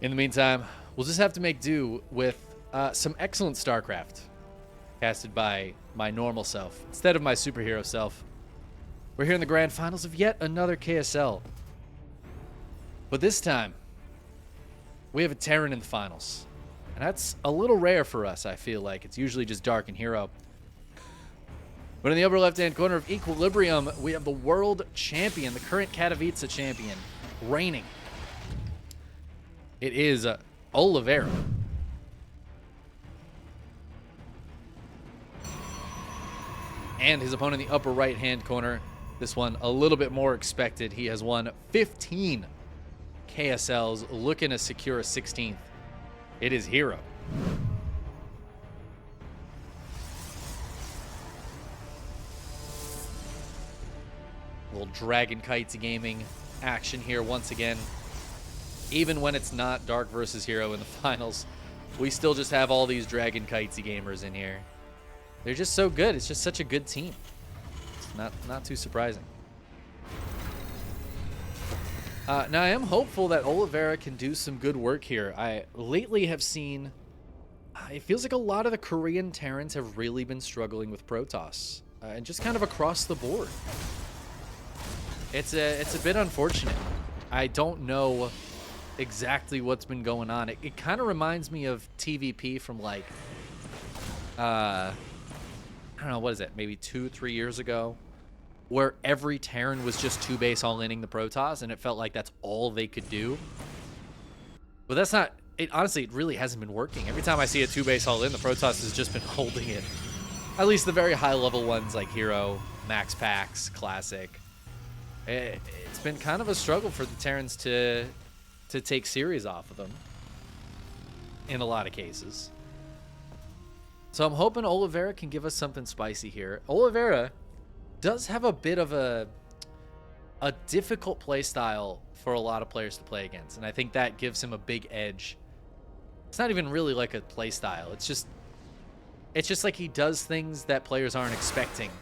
In the meantime, we'll just have to make do with some excellent StarCraft casted by my normal self instead of my superhero self. We're here in the grand finals of yet another KSL. But this time, we have a Terran in the finals. And that's a little rare for us, I feel like. It's usually just Dark and herO. But in the upper left-hand corner of Equilibrium, we have the world champion, the current Katowice champion, reigning. It is Oliveira. And his opponent in the upper right-hand corner, this one a little bit more expected. He has won 15 KSLs, looking to secure a 16th. It is herO. Little Dragon Kites gaming action here once again. Even when it's not Dark versus herO in the finals, we still just have all these Dragon Kitesy gamers in here. They're just so good. It's just such a good team. It's not too surprising. Now, I am hopeful that Oliveira can do some good work here. I lately have seen... it feels like a lot of the Korean Terrans have really been struggling with Protoss. And just kind of across the board. It's a bit unfortunate. I don't know exactly what's been going on. It kind of reminds me of TVP from like... I don't know, what is it? Maybe 2-3 years ago? Where every Terran was just 2-base all-inning the Protoss, and it felt like that's all they could do. But that's not... honestly, it really hasn't been working. Every time I see a 2-base all-in, the Protoss has just been holding it. At least the very high-level ones like herO, Max Pax, Classic. It's been kind of a struggle for the Terrans to take series off of them. In a lot of cases. So I'm hoping Oliveira can give us something spicy here. Oliveira does have a bit of a difficult play style for a lot of players to play against, and I think that gives him a big edge. It's not even really like a play style. It's just like he does things that players aren't expecting.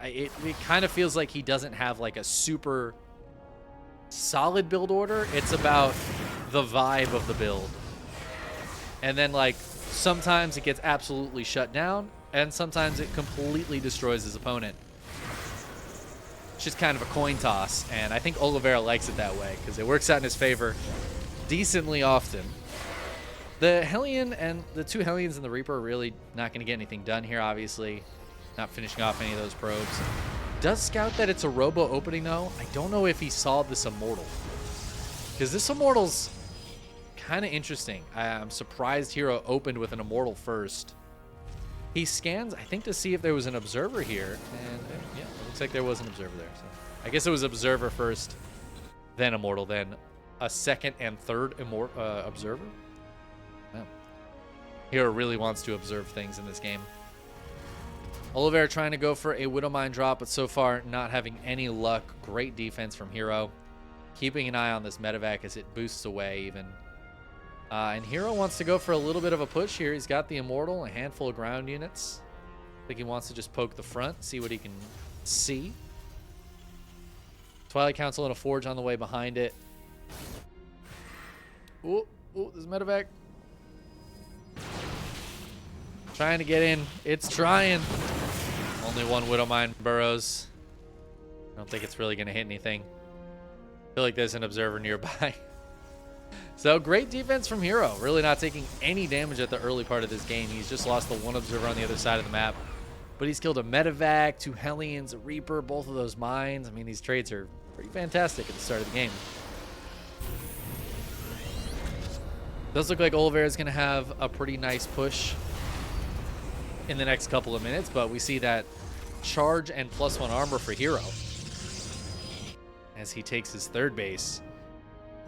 It kind of feels like he doesn't have like a super solid build order. It's about the vibe of the build. And then like sometimes it gets absolutely shut down, and sometimes it completely destroys his opponent. It's just kind of a coin toss, and I think Oliveira likes it that way because it works out in his favor decently often. The Hellion and the two Hellions and the Reaper are really not going to get anything done here, obviously. Not finishing off any of those probes. Does scout that it's a robo opening, though. I don't know if he saw this Immortal. Because this Immortal's kind of interesting. I'm surprised herO opened with an Immortal first. He scans, I think, to see if there was an Observer here. And yeah, it looks like there was an Observer there. So I guess it was Observer first, then Immortal, then a second and third Observer. Wow. herO really wants to observe things in this game. Oliveira trying to go for a Widowmine drop, but so far not having any luck. Great defense from herO. Keeping an eye on this medevac as it boosts away even. And herO wants to go for a little bit of a push here. He's got the Immortal, a handful of ground units. I think he wants to just poke the front, see what he can see. Twilight Council and a Forge on the way behind it. Ooh, there's medevac. Trying to get in. It's trying. Only one Widowmine burrows. I don't think it's really going to hit anything. I feel like there's an Observer nearby. So great defense from herO. Really not taking any damage at the early part of this game. He's just lost the one Observer on the other side of the map. But he's killed a medevac, 2 Hellions, a Reaper, both of those mines. I mean, these trades are pretty fantastic at the start of the game. Does look like Oliveira is going to have a pretty nice push in the next couple of minutes, but we see that charge and +1 armor for herO as he takes his third base.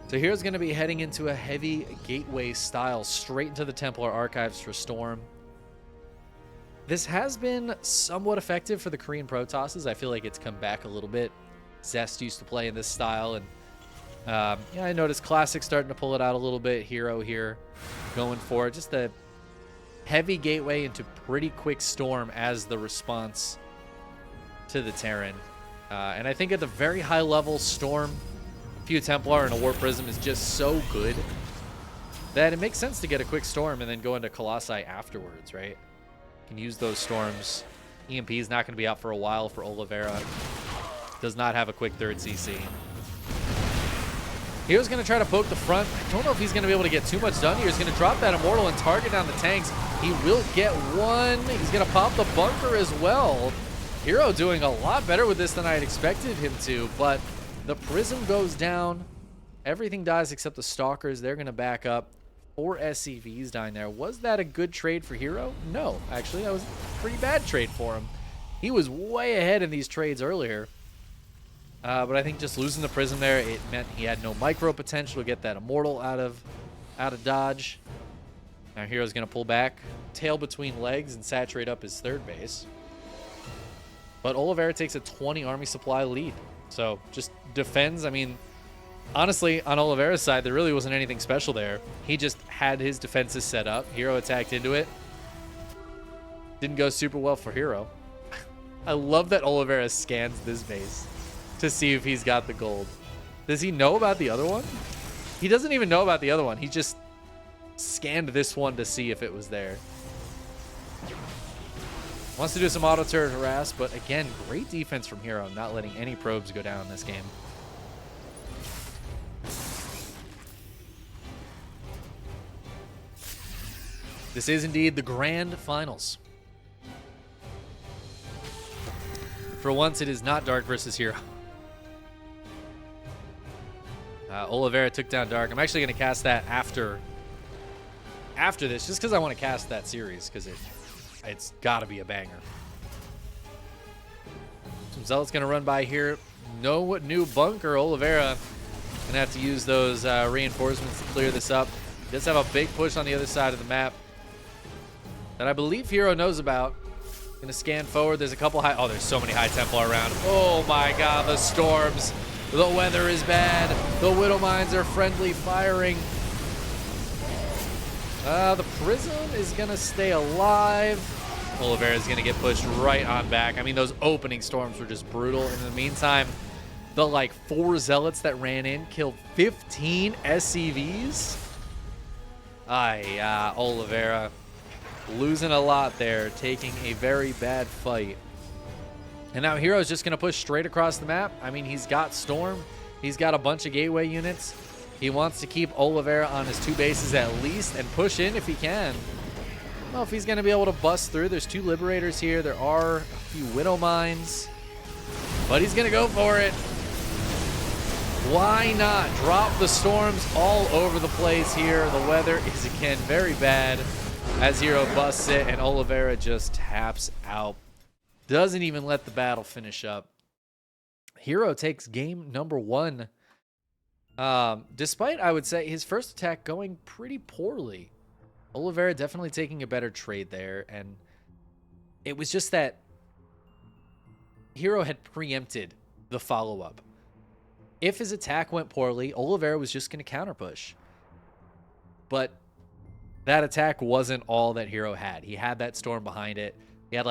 So hero's going to be heading into a heavy gateway style straight into the Templar Archives for Storm. This has been somewhat effective for the Korean Protosses. I feel like it's come back a little bit. Zest used to play in this style, and yeah, I noticed Classic starting to pull it out a little bit. herO here going for it. Just a heavy gateway into pretty quick Storm as the response to the Terran. And I think at the very high level, Storm, Few Templar, and a War Prism is just so good that it makes sense to get a quick storm and then go into Colossi afterwards, right? You can use those storms. EMP is not going to be out for a while for Oliveira. Does not have a quick third CC. hero's going to try to poke the front. I don't know if he's going to be able to get too much done here. He's going to drop that Immortal and target down the tanks. He will get one. He's going to pop the bunker as well. herO doing a lot better with this than I had expected him to, but the Prism goes down. Everything dies except the Stalkers. They're going to back up. 4 SCVs dying there. Was that a good trade for herO? No, actually, that was a pretty bad trade for him. He was way ahead in these trades earlier. But I think just losing the Prism there, it meant he had no micro potential to get that Immortal out of dodge. Now hero's going to pull back, tail between legs, and saturate up his third base. But Oliveira takes a 20 army supply lead. So just defends. I mean, honestly, on Oliveira's side, there really wasn't anything special there. He just had his defenses set up. herO attacked into it. Didn't go super well for herO. I love that Oliveira scans this base to see if he's got the gold. Does he know about the other one? He doesn't even know about the other one. He just scanned this one to see if it was there. Wants to do some auto turret harass, but again, great defense from herO, not letting any probes go down in this game. This is indeed the grand finals. For once, it is not Dark versus herO. Oliveira took down Dark. I'm actually going to cast that after this, just because I want to cast that series, because it's got to be a banger. Some Zealots going to run by here. No new bunker. Oliveira going to have to use those reinforcements to clear this up. He does have a big push on the other side of the map that I believe herO knows about. Going to scan forward. There's a couple high... Oh, there's so many high tempo around. Oh my god, the storms. The weather is bad. The Widow Mines are friendly firing. The Prism is going to stay alive. Oliveira is going to get pushed right on back. I mean, those opening storms were just brutal. In the meantime, the 4 Zealots that ran in killed 15 SCVs. Oliveira losing a lot there, taking a very bad fight. And now hero's just going to push straight across the map. I mean, he's got Storm. He's got a bunch of gateway units. He wants to keep Oliveira on his 2 bases at least and push in if he can. I don't know if he's going to be able to bust through. There's 2 Liberators here. There are a few Widow Mines. But he's going to go for it. Why not? Drop the storms all over the place here. The weather is, again, very bad as herO busts it, and Oliveira just taps out. Doesn't even let the battle finish up. herO takes game number 1. Despite, I would say, his first attack going pretty poorly. Oliveira definitely taking a better trade there, and it was just that herO had preempted the follow-up. If his attack went poorly, Oliveira was just going to counter push. But that attack wasn't all that herO had. He had that storm behind it. He had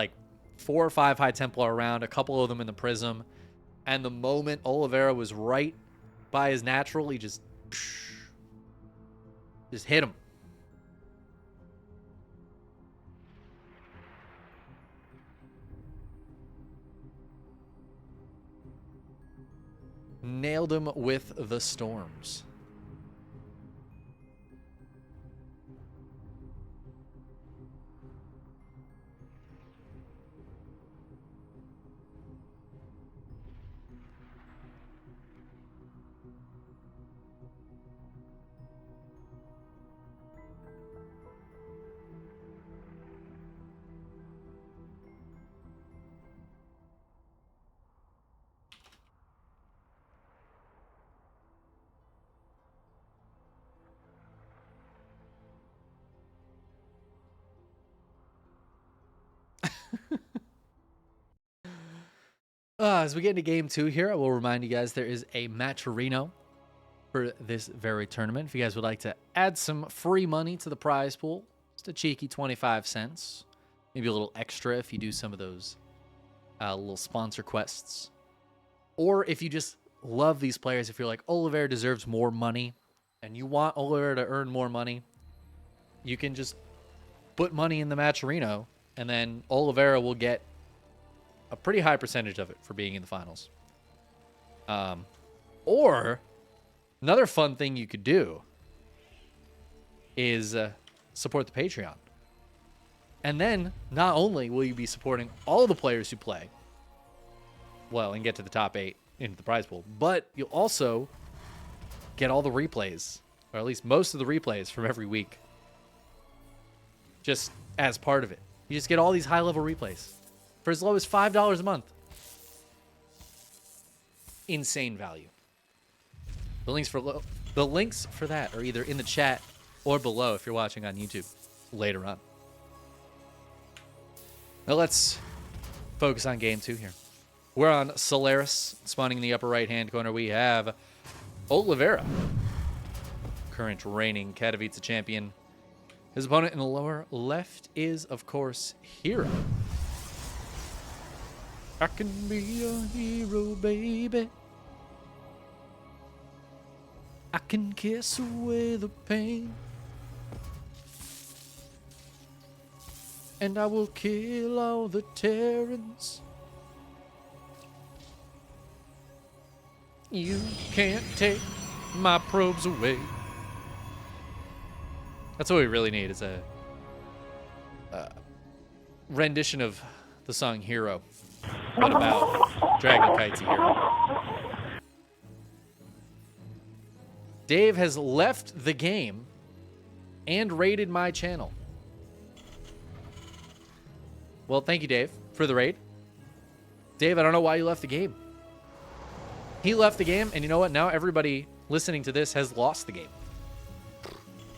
4 or 5 high Templar around, a couple of them in the Prism. And the moment Oliveira was right by his natural, he just hit him. Nailed him with the storms. As we get into game 2 here, I will remind you guys there is a Matcherino for this very tournament. If you guys would like to add some free money to the prize pool, just a cheeky 25 cents. Maybe a little extra if you do some of those little sponsor quests. Or if you just love these players, if you're like, Oliveira deserves more money, and you want Oliveira to earn more money, you can just put money in the Matcherino, and then Oliveira will get a pretty high percentage of it for being in the finals. Or another fun thing you could do is support the Patreon. And then not only will you be supporting all the players who play, well, and get to the top 8 into the prize pool, but you'll also get all the replays, or at least most of the replays from every week, just as part of it. You just get all these high-level replays for as low as $5 a month. Insane value. The links for that are either in the chat or below if you're watching on YouTube later on. Now let's focus on game 2 here. We're on Solaris. Spawning in the upper right-hand corner, we have Oliveira, current reigning Katowice champion. His opponent in the lower left is, of course, herO. I can be a hero, baby. I can kiss away the pain. And I will kill all the Terrans. You can't take my probes away. That's what we really need, is a rendition of the song herO, but about dragon kites and herO. Dave has left the game and raided my channel. Well, thank you, Dave, for the raid. Dave, I don't know why you left the game. He left the game, and you know what? Now everybody listening to this has lost the game.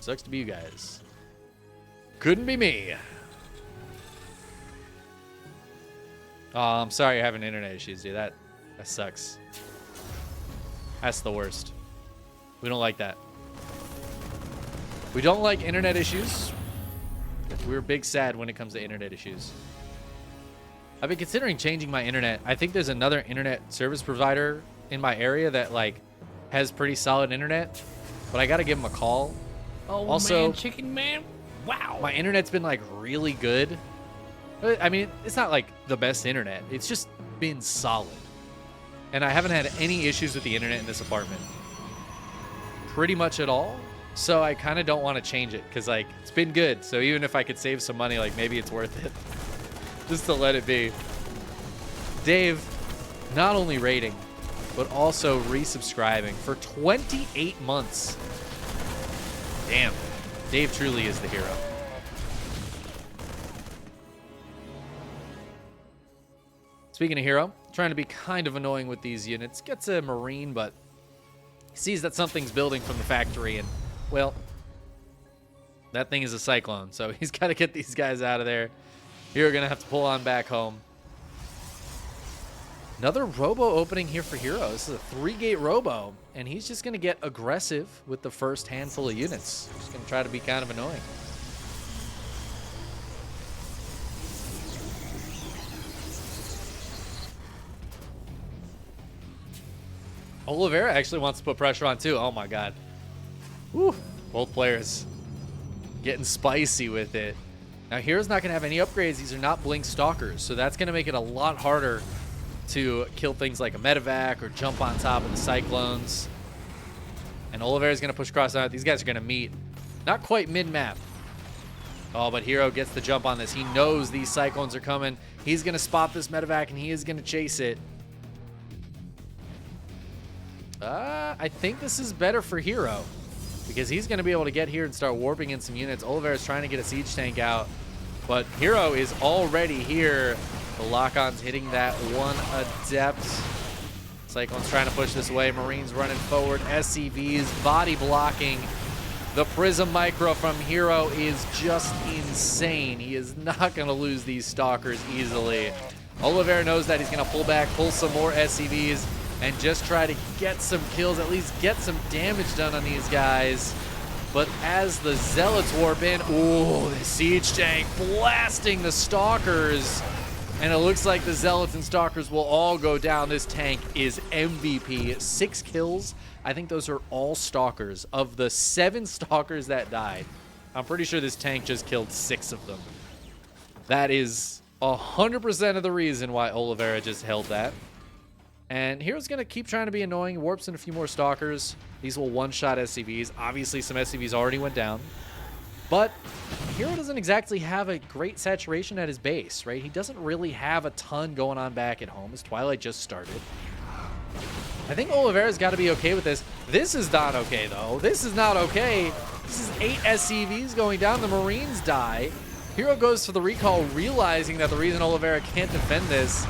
Sucks to be you guys. Couldn't be me. Oh, I'm sorry you're having internet issues, dude. That sucks. That's the worst. We don't like that. We don't like internet issues. We're big sad when it comes to internet issues. I've been considering changing my internet. I think there's another internet service provider in my area that like has pretty solid internet, but I gotta give them a call. Oh also, man, Chickenman! Wow, my internet's been like really good. I mean, it's not like the best internet. It's just been solid, and I haven't had any issues with the internet in this apartment, pretty much at all. So I kind of don't want to change it because like it's been good. So even if I could save some money, like maybe it's worth it just to let it be. Dave, not only rating, but also resubscribing for 28 months. Damn, Dave truly is the hero. Speaking of hero, trying to be kind of annoying with these units. Gets a Marine, but sees that something's building from the factory, and, well, that thing is a Cyclone, so he's got to get these guys out of there. You're going to have to pull on back home. Another Robo opening here for herO. This is a 3-gate Robo, and he's just going to get aggressive with the first handful of units. Just going to try to be kind of annoying. Oliveira actually wants to put pressure on too. Oh my god. Woo. Both players getting spicy with it. Now hero's not going to have any upgrades. These are not blink stalkers, so that's going to make it a lot harder to kill things like a medevac or jump on top of the Cyclones. And Oliveira's going to push across out. These guys are going to meet. Not quite mid-map. Oh, but herO gets the jump on this. He knows these Cyclones are coming. He's going to spot this medevac, and he is going to chase it. I think this is better for herO, because he's going to be able to get here and start warping in some units. Oliveira's trying to get a siege tank out, but herO is already here. The lock-on's hitting that one adept. Cyclone's trying to push this away. Marines running forward. SCVs body blocking. The Prism Micro from herO is just insane. He is not going to lose these stalkers easily. Oliveira knows that. He's going to pull back, pull some more SCVs, and just try to get some kills, at least get some damage done on these guys. But as the Zealots warp in, ooh, the siege tank blasting the stalkers. And it looks like the Zealots and stalkers will all go down. This tank is MVP. 6 kills. I think those are all stalkers. Of the 7 stalkers that died, I'm pretty sure this tank just killed 6 of them. That is 100% of the reason why Oliveira just held that. And herO's going to keep trying to be annoying. Warps in a few more Stalkers. These will one-shot SCVs. Obviously, some SCVs already went down. But herO doesn't exactly have a great saturation at his base, right? He doesn't really have a ton going on back at home as Twilight just started. I think Oliveira's got to be okay with this. This is not okay, though. This is not okay. This is 8 SCVs going down. The Marines die. herO goes for the recall, realizing that the reason Oliveira can't defend this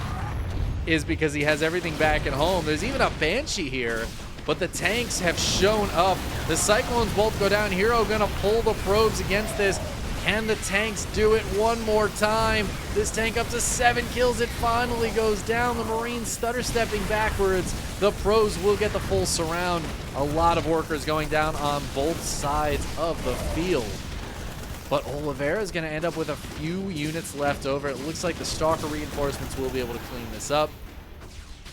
is because he has everything back at home. There's even a Banshee here, but the tanks have shown up. The Cyclones both go down. herO gonna pull the probes against this. Can the tanks do it one more time? This tank up to 7 kills. It finally goes down. The Marines stutter stepping backwards. The pros will get the full surround. A lot of workers going down on both sides of the field. But Oliveira is going to end up with a few units left over. It looks like the Stalker reinforcements will be able to clean this up.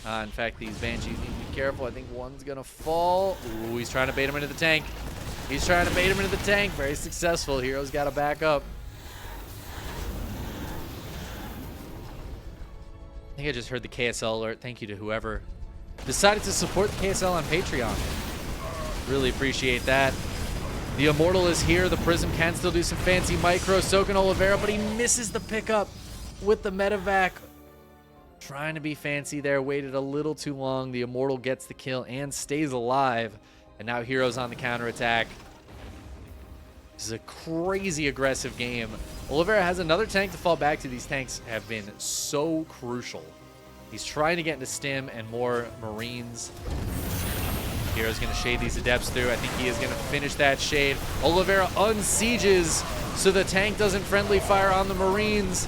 In fact, these Banshees need to be careful. I think one's going to fall. Ooh, he's trying to bait him into the tank. He's trying to bait him into the tank. Very successful. herO's got to back up. I think I just heard the KSL alert. Thank you to whoever decided to support the KSL on Patreon. Really appreciate that. The Immortal is here. The Prism can still do some fancy micro. So can Oliveira, but he misses the pickup with the medevac. Trying to be fancy there. Waited a little too long. The Immortal gets the kill and stays alive. And now herO's on the counterattack. This is a crazy aggressive game. Oliveira has another tank to fall back to. These tanks have been so crucial. He's trying to get into stim and more Marines. herO's going to shade these Adepts through. I think he is going to finish that shade. Oliveira unsieges so the tank doesn't friendly fire on the Marines.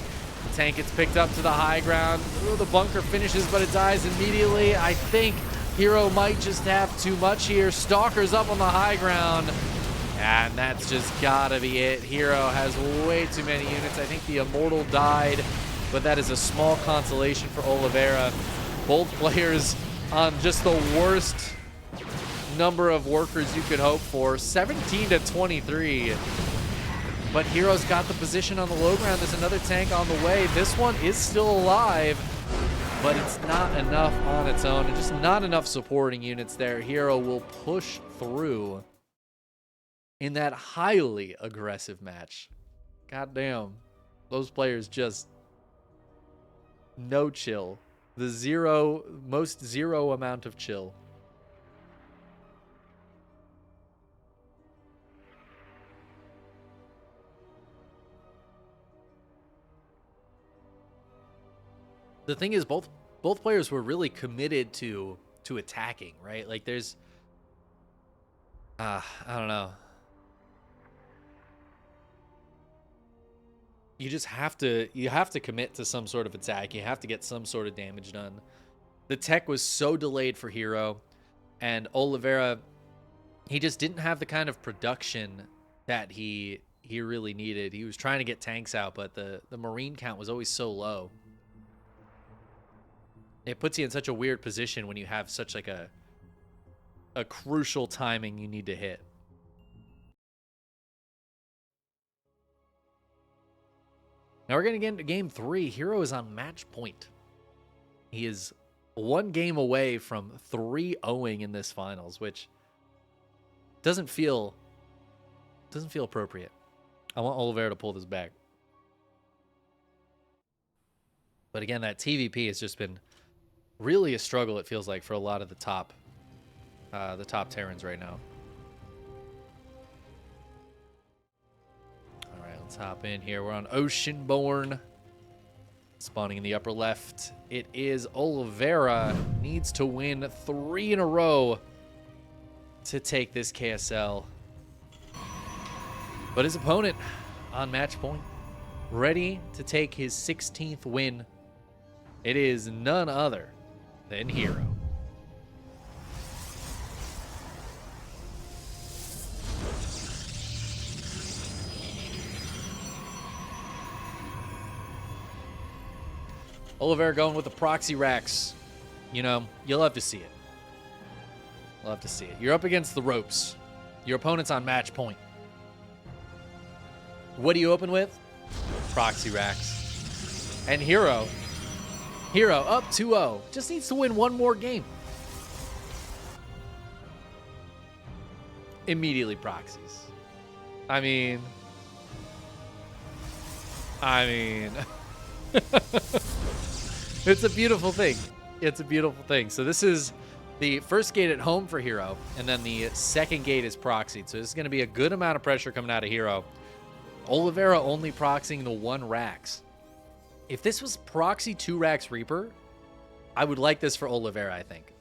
The tank gets picked up to the high ground. Ooh, the bunker finishes, but it dies immediately. I think herO might just have too much here. Stalker's up on the high ground. And that's just got to be it. herO has way too many units. I think the Immortal died, but that is a small consolation for Oliveira. Both players on just the worst number of workers you could hope for. 17 to 23. But herO's got the position on the low ground. There's another tank on the way. This one is still alive, but it's not enough on its own. And just not enough supporting units there. herO will push through in that highly aggressive match. God damn. Those players just no chill. The most zero amount of chill. The thing is, both players were really committed to attacking, right? Like there's I don't know. You just have to commit to some sort of attack. You have to get some sort of damage done. The tech was so delayed for herO, and Oliveira, he just didn't have the kind of production that he really needed. He was trying to get tanks out, but the Marine count was always so low. It puts you in such a weird position when you have such like a crucial timing you need to hit. Now we're going to get into game 3. herO is on match point. He is 1 game away from 3-0ing in this finals, which doesn't feel appropriate. I want Oliveira to pull this back. But again, that TVP has just been really a struggle, it feels like, for a lot of the top Terrans right now. All right, let's hop in here. We're on Oceanborn. Spawning in the upper left. It is Oliveira. Needs to win 3 in a row to take this KSL. But his opponent on match point, ready to take his 16th win. It is none other than herO. Oliveira going with the proxy racks. You know, you'll love to see it. Love to see it. You're up against the ropes. Your opponent's on match point. What do you open with? Proxy racks. And herO up 2-0. Just needs to win one more game. Immediately proxies. I mean, it's a beautiful thing. It's a beautiful thing. So this is the first gate at home for herO, and then the second gate is proxied. So this is going to be a good amount of pressure coming out of herO. Oliveira only proxying the 1 racks. If this was proxy 2 racks Reaper, I would like this for Oliveira, I think,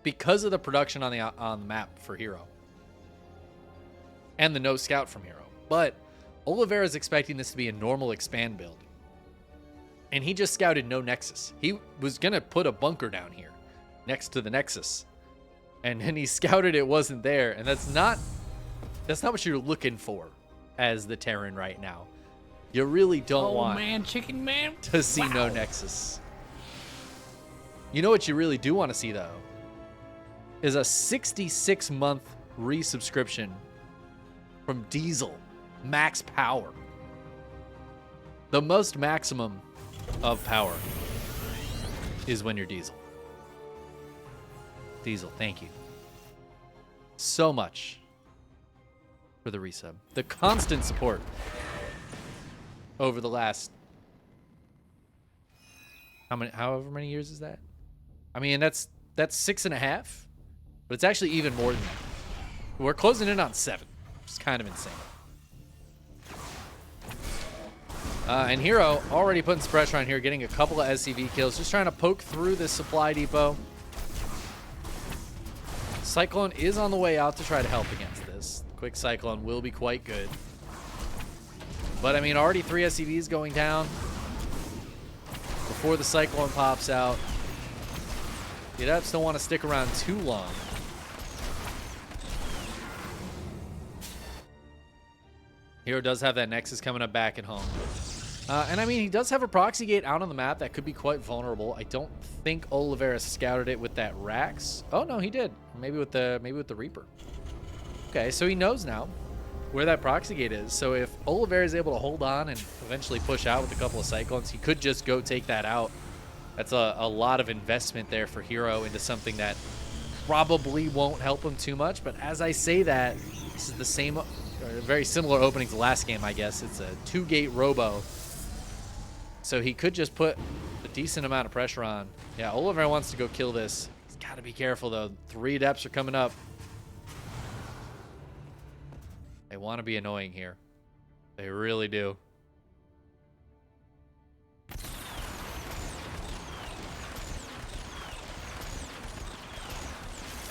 because of the production on the map for herO and the no scout from herO. But Oliveira is expecting this to be a normal expand build, and he just scouted no Nexus. He was gonna put a bunker down here next to the Nexus, and then he scouted it wasn't there, and that's not what you're looking for as the Terran right now. You really don't want Chickenman, to see no Nexus. You know what you really do want to see, though, is a 66-month resubscription from Diesel. Max power. The most maximum of power is when you're Diesel. Diesel, thank you so much for the resub. The constant support over the last however many years is that? I mean, that's 6.5, but it's actually even more than that. We're closing in on 7, which is kind of insane. And herO already putting some pressure on here, getting a couple of SCV kills, just trying to poke through this supply depot. Cyclone is on the way out to try to help against this. Quick Cyclone will be quite good. But I mean, already 3 SCVs going down before the Cyclone pops out. The Adepts don't want to stick around too long. herO does have that Nexus coming up back at home. And I mean, he does have a proxy gate out on the map that could be quite vulnerable. I don't think Oliveira scouted it with that Rax. Oh no, he did. Maybe with the Reaper. Okay, so he knows now where that proxy gate is. So if Oliveira is able to hold on and eventually push out with a couple of Cyclones, he could just go take that out. That's a lot of investment there for herO into something that probably won't help him too much. But as I say that, this is the same, or very similar opening to last game, I guess. It's a 2-gate robo. So he could just put a decent amount of pressure on. Yeah, Oliveira wants to go kill this. He's got to be careful, though. 3 Adepts are coming up. They want to be annoying here. They really do.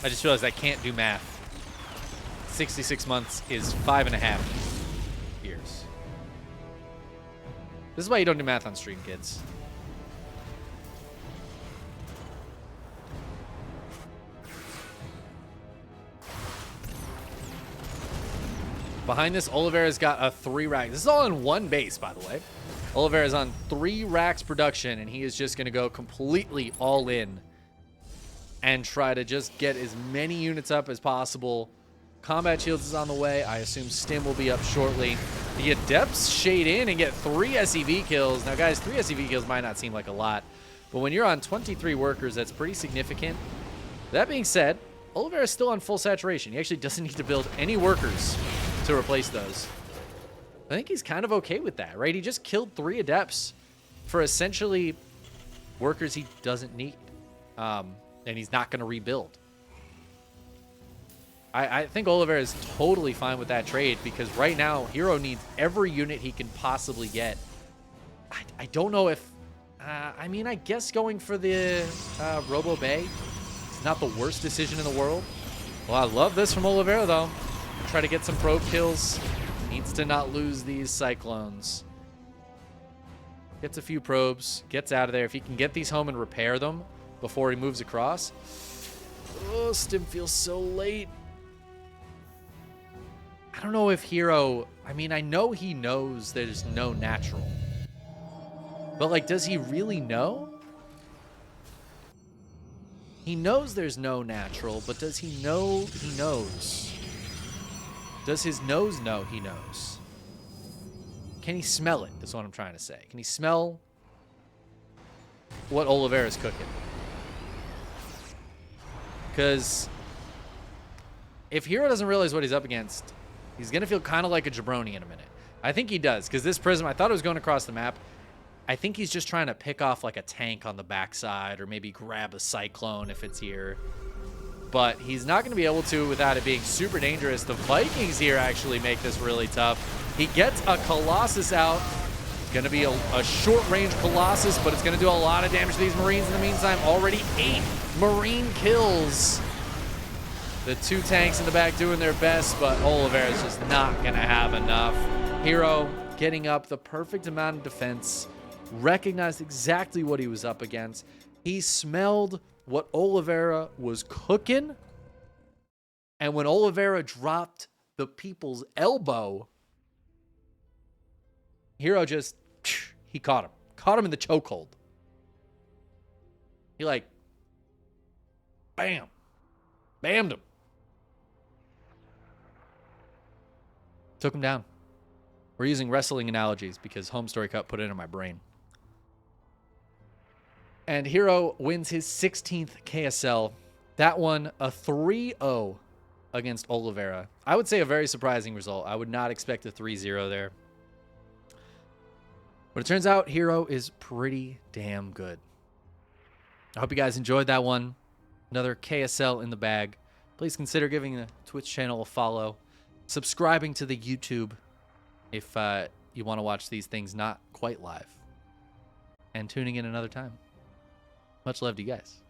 I just realized I can't do math. 66 months is 5.5 years. This is why you don't do math on stream, kids. Behind this, Oliveira's got a 3 rack. This is all in 1 base, by the way. Oliveira's on 3 racks production, and he is just going to go completely all in and try to just get as many units up as possible. Combat Shields is on the way. I assume Stim will be up shortly. The Adepts shade in and get 3 SCV kills. Now, guys, 3 SCV kills might not seem like a lot, but when you're on 23 workers, that's pretty significant. That being said, Oliveira is still on full saturation. He actually doesn't need to build any workers to replace those. I think he's kind of okay with that, right? He just killed 3 Adepts for essentially workers he doesn't need. And he's not going to rebuild. I think Oliveira is totally fine with that trade because right now, herO needs every unit he can possibly get. I don't know if... I mean, I guess going for the Robo Bay is not the worst decision in the world. Well, I love this from Oliveira, though. Try to get some probe kills. Needs to not lose these Cyclones. Gets a few probes. Gets out of there. If he can get these home and repair them before he moves across. Oh, Stim feels so late. I don't know if herO... I mean, I know he knows there's no natural. But, like, does he really know? He knows there's no natural, but does he know he knows? Does his nose know he knows? Can he smell it? Is what I'm trying to say. Can he smell what Oliveira's cooking? Because if herO doesn't realize what he's up against, he's going to feel kind of like a jabroni in a minute. I think he does, because this Prism, I thought it was going across the map. I think he's just trying to pick off like a tank on the backside or maybe grab a Cyclone if it's here. But he's not going to be able to without it being super dangerous. The Vikings here actually make this really tough. He gets a Colossus out. It's going to be a short-range Colossus, but it's going to do a lot of damage to these Marines in the meantime. Already 8 Marine kills. The 2 tanks in the back doing their best, but Oliveira's just not going to have enough. herO getting up the perfect amount of defense, recognized exactly what he was up against. He smelled what Oliveira was cooking, and when Oliveira dropped the people's elbow, herO just, he caught him in the chokehold. He like, bam, bammed him. Took him down. We're using wrestling analogies because Home Story Cup put it in my brain. And herO wins his 16th KSL. That one, a 3-0 against Oliveira. I would say a very surprising result. I would not expect a 3-0 there. But it turns out herO is pretty damn good. I hope you guys enjoyed that one. Another KSL in the bag. Please consider giving the Twitch channel a follow. Subscribing to the YouTube if you want to watch these things not quite live. And tuning in another time. Much love to you guys.